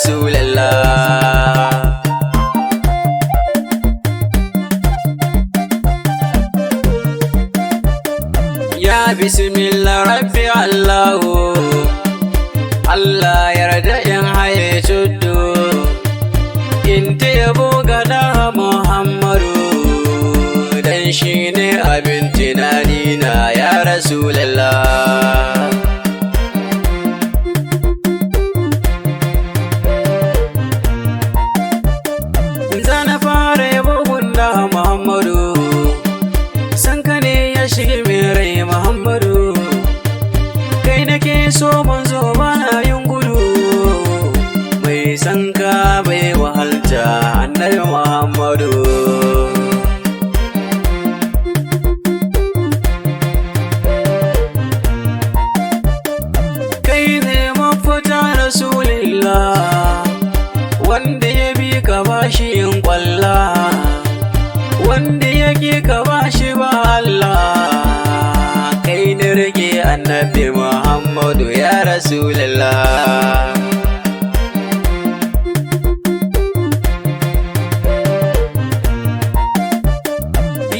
Rasulallah. Ya bismillah rabbi Allahu, Allah yarda in haye tuddu, in ta yabo gada Muhammadu, dan shi ne abin tunani na ya Rasulallah. Zana fara yabo gunda Muhammadu, san ka ne ya shige mai rai Muhammadu, kai nake so manzo bana yin gudu, mai san ka bai wahalta annabi Muhammadu. Kai ne mafita Rasulillah, wanda ya bi ka bashi yin kwalla, wanda yake ka bashi ba Allah. Kai ne rike annabi Muhammadu ya Rasulallah.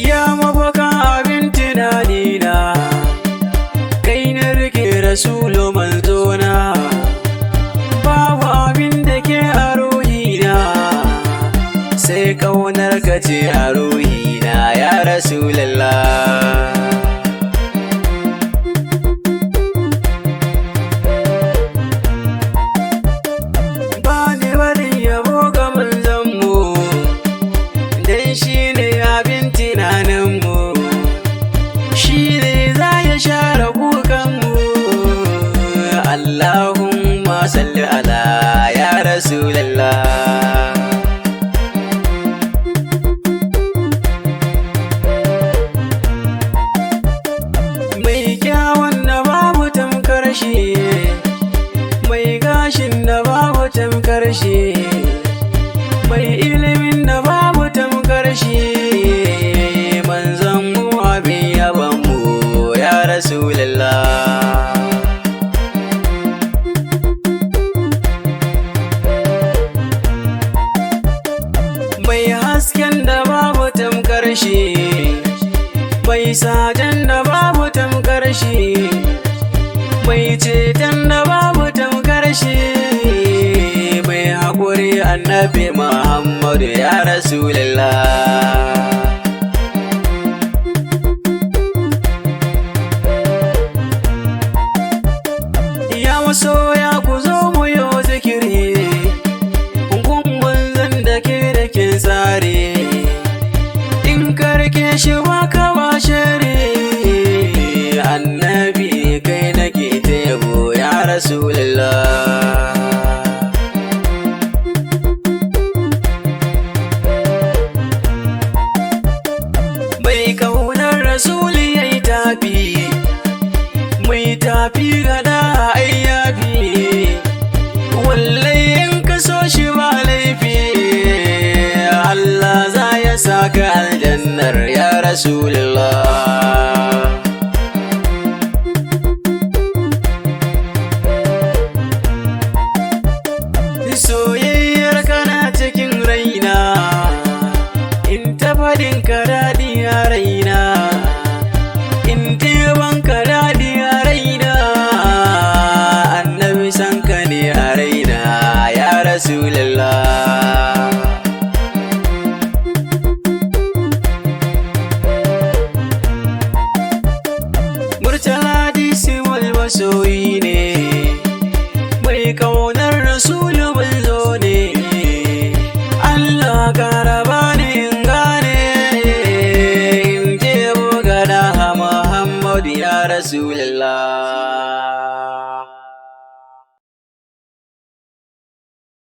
Ya mafaka abin tunani na, kai ne rike Rasulu manzona, babu abin da ke a ruhina, sai kaunar ka ce a ruhina ya Rasulallah. Ba ni bari yabo ga manzanmu, dan shi ne abin tunaninmu, shi ne za ya share kukanmu. Allahumma salli ala ya Rasulallah. Mai kyawun da babu tamkar shi, mai gashin da babu tamkar shi, mai ilimin da babu tamkar shi, manzon mu abin yaban mu ya Rasulallah. Mai hasken da babu tamkar shi, mai sajan da babu tamkar shi, mai ceton da babu tamkar shi, mai haƙuri annabi Muhammadu ya Rasulallah. Ya masoya ku zo mu yi zikiri, tsari in karke shi waka ba shari, annabi kai nake ta yabo ya Rasulallah. Mai kaunar Rasuli yayi tafi, mai tafi gada ayyafi, wallai in ka so shi ba laifi, Allah za ya saka aljannar ya Rasulullah. Soyayyar kana cikin raina, in ta faɗin ka daɗi a raina, in teban ka daɗi a raina, annabi san ka ne a raina ya Rasulullah. Masoyi ne, mai kaunar Rasulu manzo ne, Allah karaba ni in gane, in je gada Muhammadu ya Rasul.